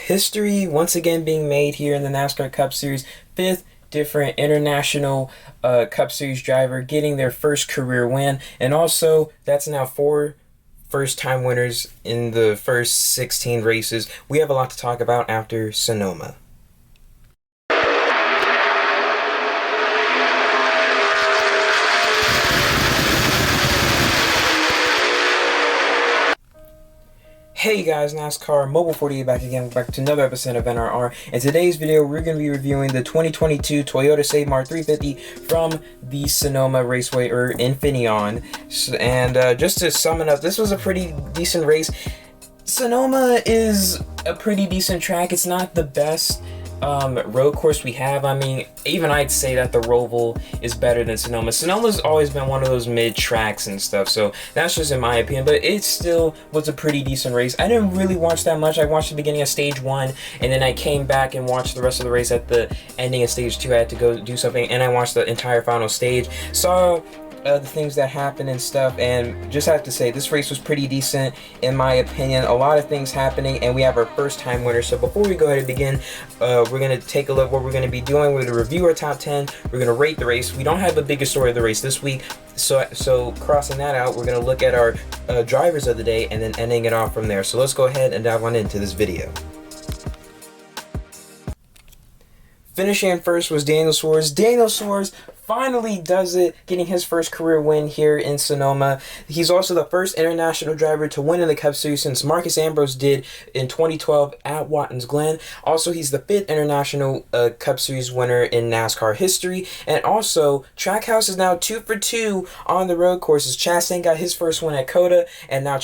history once again being made here in the NASCAR Cup Series. Fifth different international Cup Series driver getting their first career win. And also, that's now 4 first-time winners in the first 16 races. We have a lot to talk about after Sonoma. Hey guys, NASCAR Mobile 48 back again, back to another episode of NRR. In today's video, we're going to be reviewing the 2022 Toyota Mart 350 from the Sonoma Raceway, or Infineon. And just to sum it up, this was a pretty decent race. Sonoma is a pretty decent track. It's not the best road course we have. I mean, even I'd say that the Roval is better than Sonoma. Sonoma's always been one of those mid tracks and stuff, so that's just in my opinion, but it still was a pretty decent race. I didn't really watch that much. I watched the beginning of stage 1, and then I came back and watched the rest of the race at the ending of stage 2. I had to go do something, and I watched the entire final stage, saw the things that happened and stuff, and just have to say this race was pretty decent in my opinion. A lot of things happening, and we have our first time winner. So before we go ahead and begin, we're going to take a look what we're going to be doing. We're going to review our top 10. We're going to rate the race. We don't have the biggest story of the race this week, so crossing that out, we're going to look at our drivers of the day and then ending it off from there. So let's go ahead and dive on into this video. Finishing first was Daniel Suarez. Daniel Suarez finally does it, getting his first career win here in Sonoma. He's also the first international driver to win in the Cup Series since Marcus Ambrose did in 2012 at Watkins Glen. Also, he's the 5th international Cup Series winner in NASCAR history. And also, Trackhouse is now 2 for 2 on the road courses. Chastain got his first win at Coda, and now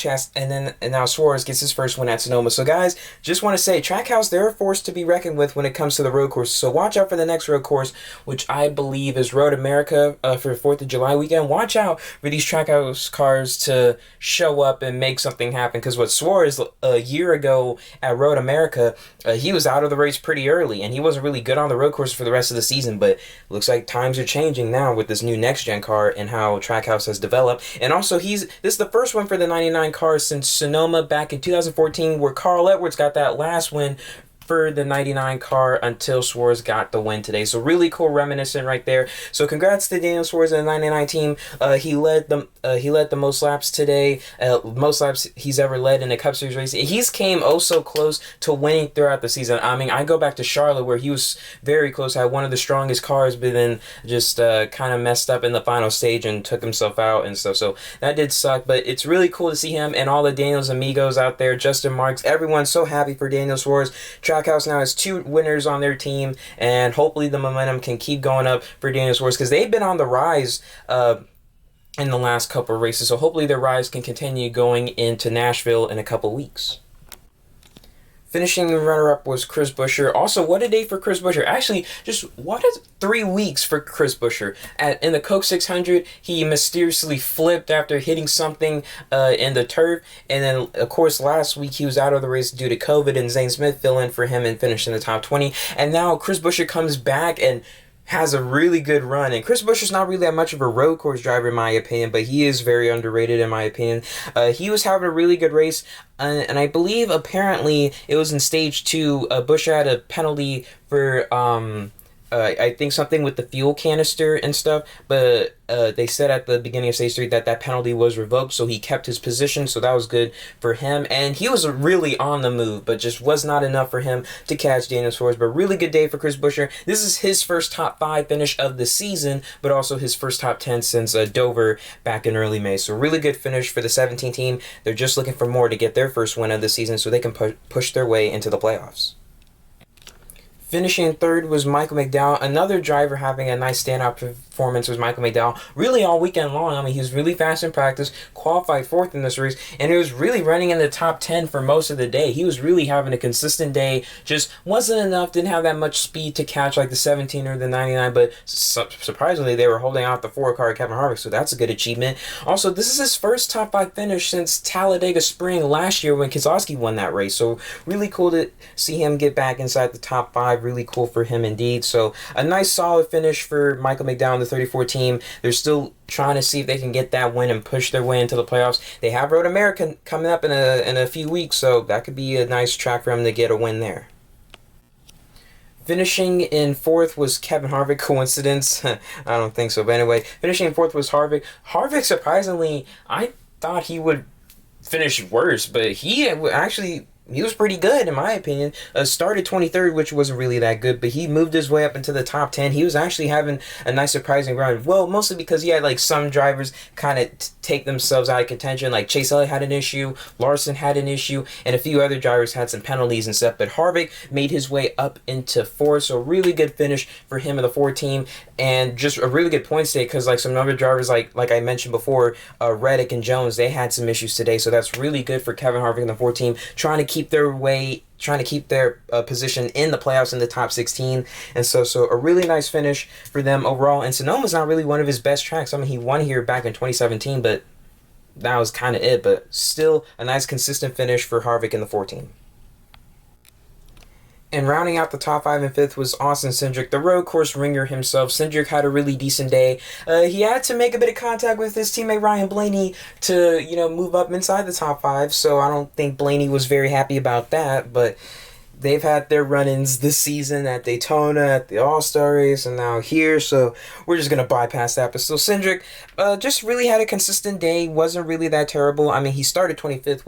now Suarez gets his first win at Sonoma. So guys, just want to say, Trackhouse, they're a force to be reckoned with when it comes to the road courses. So watch out for the next road course, which I believe is Road America for 4th of July weekend. Watch out for these Trackhouse cars to show up and make something happen, because what Suarez a year ago at Road America, he was out of the race pretty early, and he wasn't really good on the road course for the rest of the season, but looks like times are changing now with this new next-gen car and how Trackhouse has developed. And also, this is the first one for the 99 cars since Sonoma back in 2014, where Carl Edwards got that last win for the 99 car until Suarez got the win today. So really cool reminiscent right there. So congrats to Daniel Suarez and the 99 team. He led the most laps today, most laps he's ever led in a Cup Series race. He's came oh so close to winning throughout the season. I mean, I go back to Charlotte where he was very close, had one of the strongest cars, but then just kind of messed up in the final stage and took himself out and stuff. So that did suck, but it's really cool to see him and all the Daniels amigos out there, Justin Marks, everyone's so happy for Daniel Suarez. Trackhouse now has 2 winners on their team, and hopefully the momentum can keep going up for Daniel Suarez, because they've been on the rise in the last couple of races. So hopefully their rise can continue going into Nashville in a couple weeks. Finishing the runner-up was Chris Buescher. Also, what a day for Chris Buescher. Actually, just what a 3 weeks for Chris Buescher. In the Coke 600, he mysteriously flipped after hitting something in the turf. And then, of course, last week he was out of the race due to COVID, and Zane Smith filled in for him and finished in the top 20. And now Chris Buescher comes back and has a really good run. And Chris Buescher's not really that much of a road course driver in my opinion, but he is very underrated in my opinion. He was having a really good race, and I believe apparently it was in stage 2. Buescher had a penalty for I think something with the fuel canister and stuff, but they said at the beginning of stage 3 that penalty was revoked, so he kept his position, so that was good for him. And he was really on the move, but just was not enough for him to catch Daniel Suarez. But really good day for Chris Buescher. This is his first top 5 finish of the season, but also his first top 10 since Dover back in early May. So really good finish for the 17 team. They're just looking for more to get their first win of the season so they can push their way into the playoffs. Finishing 3rd was Michael Mcdowell. Another driver having a nice standout performance was Michael Mcdowell. Really all weekend long. I mean, he was really fast in practice, qualified 4th in this race, and he was really running in the top 10 for most of the day. He was really having a consistent day. Just wasn't enough, didn't have that much speed to catch like the 17 or the 99, but surprisingly, they were holding out the 4 car Kevin Harvick, so that's a good achievement. Also, this is his first top 5 finish since Talladega Spring last year when Keselowski won that race, so really cool to see him get back inside the top 5. Really cool for him indeed. So a nice solid finish for Michael Mcdowell and the 34 team. They're still trying to see if they can get that win and push their way into the playoffs. They have Road America coming up in a few weeks, so that could be a nice track for him to get a win there. Finishing in fourth was Kevin Harvick. Coincidence? I don't think so. But anyway, finishing in fourth was Harvick. Harvick, surprisingly, I thought he would finish worse, but he was pretty good in my opinion. Started 23rd, which wasn't really that good, but he moved his way up into the top 10. He was actually having a nice surprising run. Well, mostly because he had like some drivers kind of take themselves out of contention. Like Chase Elliott had an issue, Larson had an issue, and a few other drivers had some penalties and stuff. But Harvick made his way up into fourth, so really good finish for him in the 4 team, and just a really good point today because like some other drivers like I mentioned before, Reddick and Jones, they had some issues today. So that's really good for Kevin Harvick in the 4 team, trying to keep their position in the playoffs in the top 16. And so a really nice finish for them overall. And Sonoma's not really one of his best tracks. I mean, he won here back in 2017, but that was kind of it. But still a nice consistent finish for Harvick in the 4 team. And rounding out the top 5 and 5th was Austin Cindric, the road course ringer himself. Cindric had a really decent day. He had to make a bit of contact with his teammate Ryan Blaney to, move up inside the top 5. So I don't think Blaney was very happy about that. But they've had their run-ins this season at Daytona, at the All-Star race, and now here. So we're just going to bypass that. But so Cindric just really had a consistent day. Wasn't really that terrible. I mean, he started 25th,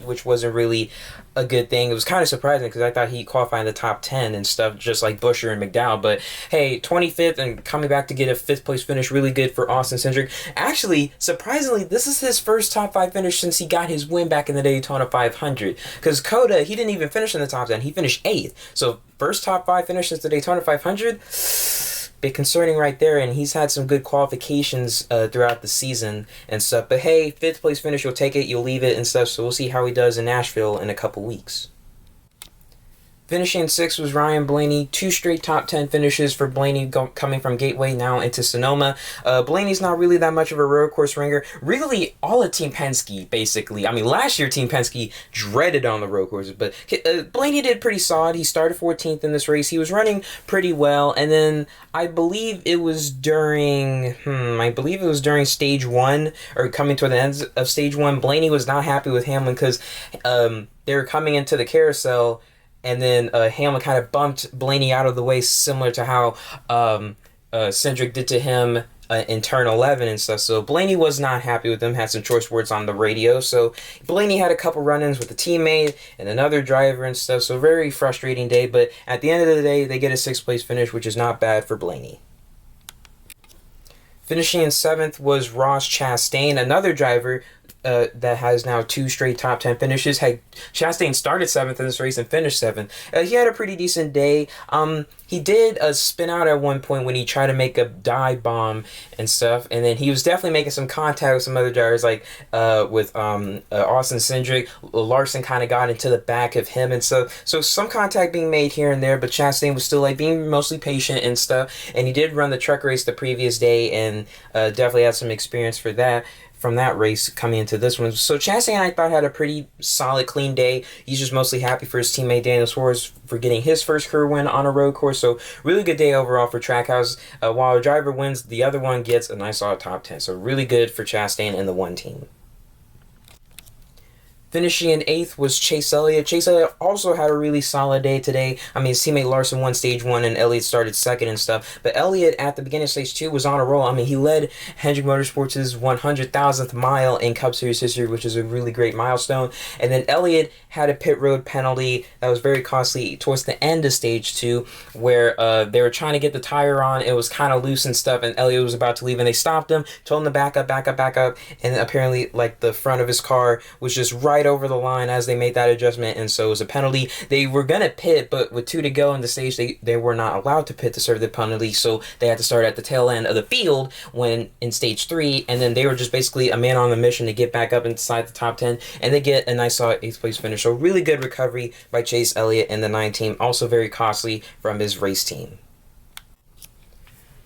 which wasn't really a good thing. It was kind of surprising because I thought he'd qualify in the top 10 and stuff, just like Buescher and Mcdowell. But hey, 25th and coming back to get a 5th place finish, really good for Austin Cindric. Actually, surprisingly, this is his first top 5 finish since he got his win back in the Daytona 500. Because Coda, he didn't even finish in the top 10. He finished 8th. So first top 5 finish since the Daytona 500. Bit concerning right there, and he's had some good qualifications throughout the season and stuff. But hey, 5th place finish, you'll take it, you'll leave it and stuff. So we'll see how he does in Nashville in a couple weeks. Finishing 6th was Ryan Blaney. 2 straight top 10 finishes for Blaney coming from Gateway now into Sonoma. Blaney's not really that much of a road course ringer. Really, all of Team Penske, basically. I mean, last year Team Penske dreaded on the road courses, but Blaney did pretty solid. He started 14th in this race. He was running pretty well, and then I believe it was during stage 1, or coming toward the end of stage 1, Blaney was not happy with Hamlin because they were coming into the carousel, and then Hamlin kind of bumped Blaney out of the way, similar to how Cindric did to him in turn 11 and stuff. So Blaney was not happy with him, had some choice words on the radio. So Blaney had a couple run-ins with a teammate and another driver and stuff. So very frustrating day. But at the end of the day, they get a 6th place finish, which is not bad for Blaney. Finishing in 7th was Ross Chastain, another driver that has now 2 straight top 10 finishes. Chastain started 7th in this race and finished 7th. He had a pretty decent day. He did spin out at one point when he tried to make a dive bomb and stuff, and then he was definitely making some contact with some other drivers, like with Austin Cindric. Larson kind of got into the back of him and stuff. So some contact being made here and there, but Chastain was still like being mostly patient and stuff. And he did run the truck race the previous day and definitely had some experience for that, from that race coming into this one. So Chastain, I thought, had a pretty solid, clean day. He's just mostly happy for his teammate Daniel Suarez for getting his first career win on a road course. So really good day overall for Trackhouse. While a driver wins, the other one gets a nice solid top 10. So really good for Chastain and the 1 team. Finishing in 8th was Chase Elliott. Chase Elliott also had a really solid day today. I mean, his teammate Larson won stage 1 and Elliott started 2nd and stuff. But Elliott at the beginning of stage 2 was on a roll. I mean, he led Hendrick Motorsports' 100,000th mile in Cup Series history, which is a really great milestone. And then Elliott had a pit road penalty that was very costly towards the end of stage 2, where they were trying to get the tire on. It was kind of loose and stuff, and Elliott was about to leave, and they stopped him, told him to back up. And apparently, like, the front of his car was just right over the line as they made that adjustment, and so it was a penalty. They were gonna pit, but with 2 to go in the stage, they were not allowed to pit to serve the penalty, so they had to start at the tail end of the field when in stage 3, and then they were just basically a man on the mission to get back up inside the top 10, and they get a nice solid 8th place finish. So really good recovery by Chase Elliott and the 9 team, also very costly from his race team.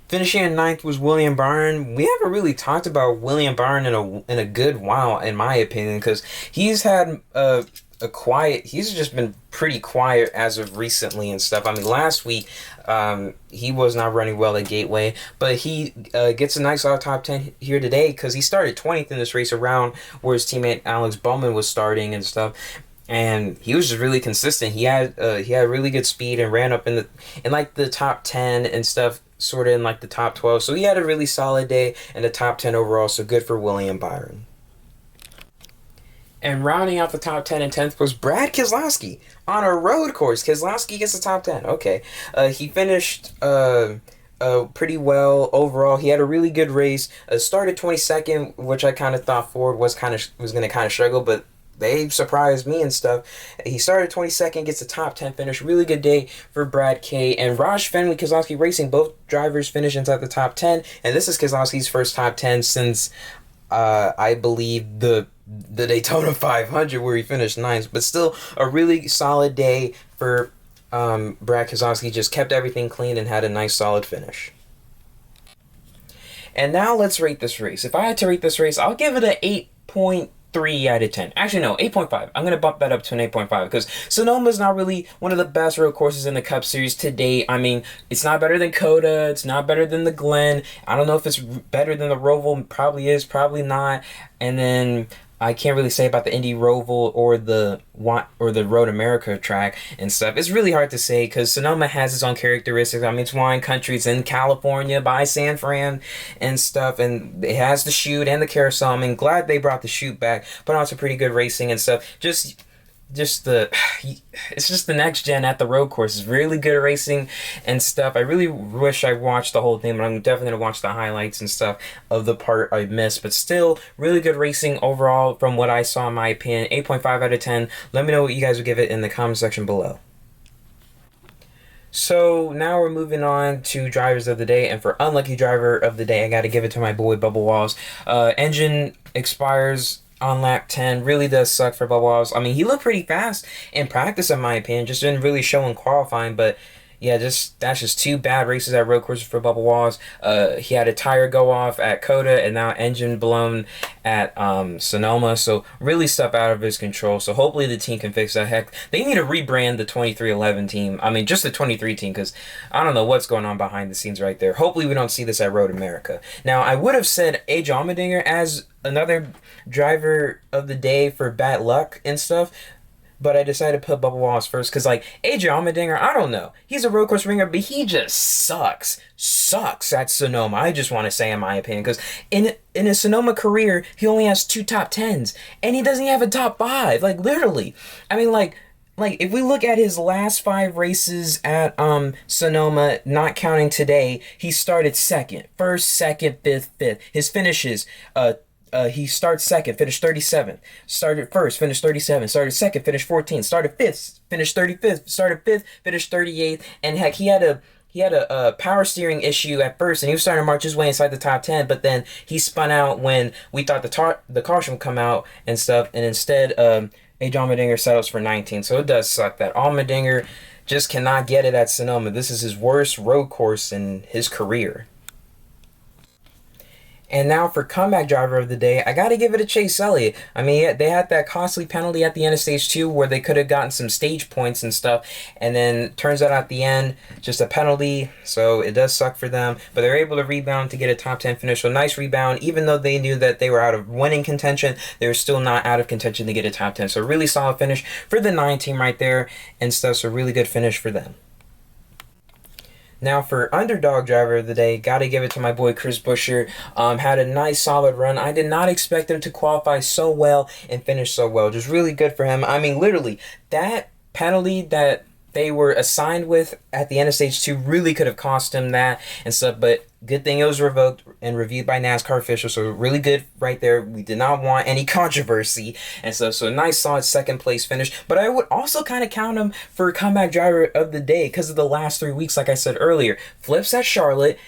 Finishing in 9th was William Byrne. We haven't really talked about William Byrne in a good while, in my opinion, because he's had he's just been pretty quiet as of recently and stuff. I mean, last week he was not running well at Gateway, but he gets a nice top 10 here today because he started 20th in this race, around where his teammate Alex Bowman was starting and stuff. and he was just really consistent. He had really good speed and ran up in like the top 10 and stuff, sort of in like the top 12. So he had a really solid day in the top 10 overall. So good for William Byron. And rounding out the top 10 and 10th was Brad Keselowski on a road course. Keselowski gets the top 10. Okay, he finished pretty well overall. He had a really good race. Started 22nd, which I kind of thought Ford was going to kind of struggle, but they surprised me and stuff. He started 22nd, gets a top 10 finish. Really good day for Brad K. And Raj Fenley, Keselowski Racing, both drivers finished inside the top 10. And this is Keselowski's first top 10 since, I believe, the Daytona 500, where he finished 9th. But still, a really solid day for Brad Keselowski. Just kept everything clean and had a nice solid finish. And now let's rate this race. If I had to rate this race, I'll give it an 8.3 out of 10. Actually, no, 8.5. I'm going to bump that up to an 8.5 because Sonoma is not really one of the best road courses in the Cup Series to date. I mean, it's not better than Coda. It's not better than the Glen. I don't know if it's better than the Roval. Probably is, probably not. And then I can't really say about the Indy Roval or the Road America track and stuff. It's really hard to say because Sonoma has its own characteristics. I mean, it's wine country. It's in California by San Fran and stuff, and it has the chute and the carousel. I mean, glad they brought the chute back. Put on some pretty good racing and stuff. It's just the next gen at the road course. It's really good racing and stuff. I really wish I watched the whole thing, but I'm definitely gonna watch the highlights and stuff of the part I missed. But still, really good racing overall from what I saw, in my opinion. 8.5 out of 10. Let me know what you guys would give it in the comment section below. So now we're moving on to drivers of the day, and for unlucky driver of the day, I gotta give it to my boy Bubba Wallace. Engine expires on lap 10. Really does suck for Bubba Wallace. I mean, he looked pretty fast in practice, in my opinion. Just didn't really show in qualifying, but yeah, that's just two bad races at road courses for Bubba Wallace. He had a tire go off at Coda and now engine blown at Sonoma. So really stuff out of his control. So hopefully the team can fix that. Heck, they need to rebrand the 2311 team. I mean, just the 23 team, because I don't know what's going on behind the scenes right there. Hopefully we don't see this at Road America. Now, I would have said A.J. Allmendinger as another driver of the day for bad luck and stuff, but I decided to put Bubba Wallace first because, like, A.J. Allmendinger, I don't know. He's a road course ringer, but he just sucks at Sonoma. I just want to say, in my opinion, because in his Sonoma career, he only has 2 top 10s, and he doesn't have a top 5. Like, literally. I mean, like, if we look at his last 5 races at Sonoma, not counting today, he started second, first, second, fifth. His finishes, he starts second, finished 37th. Started first, finished 37th. Started second, finished 14th. Started fifth, finished 35th. Started fifth, finished 38th. And heck, he had a power steering issue at first, and he was starting to march his way inside the top 10. But then he spun out when we thought the caution would come out and stuff, and instead, A.J. Allmendinger settles for 19th. So it does suck that Allmendinger just cannot get it at Sonoma. This is his worst road course in his career. And now for comeback driver of the day, I got to give it to Chase Elliott. I mean, they had that costly penalty at the end of stage 2 where they could have gotten some stage points and stuff. And then turns out at the end, just a penalty. So it does suck for them. But they're able to rebound to get a top 10 finish. So nice rebound. Even though they knew that they were out of winning contention, they were still not out of contention to get a top 10. So really solid finish for the 9 team right there and stuff. So really good finish for them. Now for underdog driver of the day, gotta give it to my boy Chris Buescher. Had a nice solid run. I did not expect him to qualify so well and finish so well. Just really good for him. I mean, literally, that penalty that they were assigned with at the end of stage 2 really could have cost him that and stuff, but good thing it was revoked and reviewed by NASCAR officials, so really good right there. We did not want any controversy and stuff, so a nice solid second place finish. But I would also kind of count him for comeback driver of the day because of the last 3 weeks, like I said earlier. Flips at Charlotte,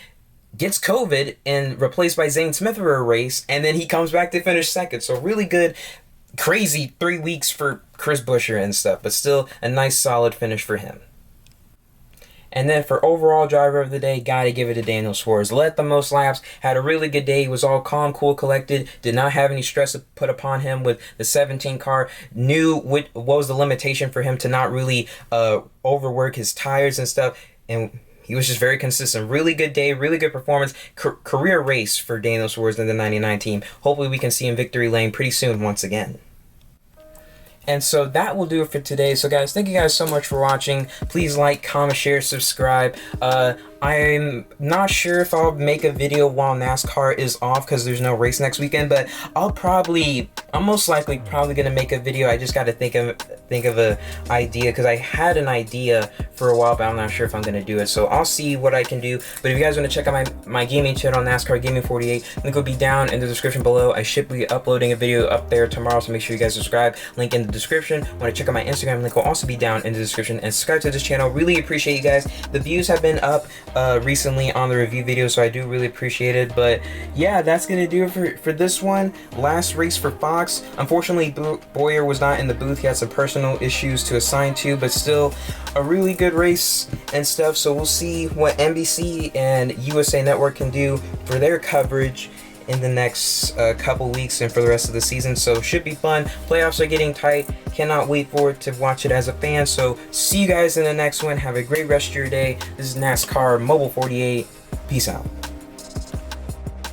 gets COVID and replaced by Zane Smith for a race, and then he comes back to finish second. So really good, crazy 3 weeks for Chris Buescher and stuff, but still a nice solid finish for him. And then for overall driver of the day, gotta give it to Daniel Suarez. Led the most laps, had a really good day. He was all calm, cool, collected. Did not have any stress put upon him with the 17 car. Knew what was the limitation for him to not really overwork his tires and stuff. And he was just very consistent. Really good day, really good performance. Career race for Daniel Suarez in the 99 team. Hopefully we can see him victory lane pretty soon once again. And so that will do it for today. So guys, thank you guys so much for watching. Please like, comment, share, subscribe. I'm not sure if I'll make a video while NASCAR is off because there's no race next weekend, but I'm most likely probably gonna make a video. I just got to think of a idea, because I had an idea for a while, but I'm not sure if I'm gonna do it. So I'll see what I can do. But if you guys want to check out my gaming channel, NASCAR Gaming 48, link will be down in the description below. I should be uploading a video up there tomorrow, so make sure you guys subscribe. Link in the description. Want to check out my Instagram, link will also be down in the description, and subscribe to this channel. Really appreciate you guys. The views have been up recently on the review video, so I do really appreciate it. But yeah, that's gonna do it for this one. Last race for Fox. Unfortunately, Boyer was not in the booth. He had some personal issues to assign to, but still a really good race and stuff. So we'll see what NBC and USA Network can do for their coverage in the next couple weeks and for the rest of the season. So should be fun. Playoffs are getting tight. Cannot wait for it to watch it as a fan. So see you guys in the next one. Have a great rest of your day. This is NASCAR Mobile 48. Peace out.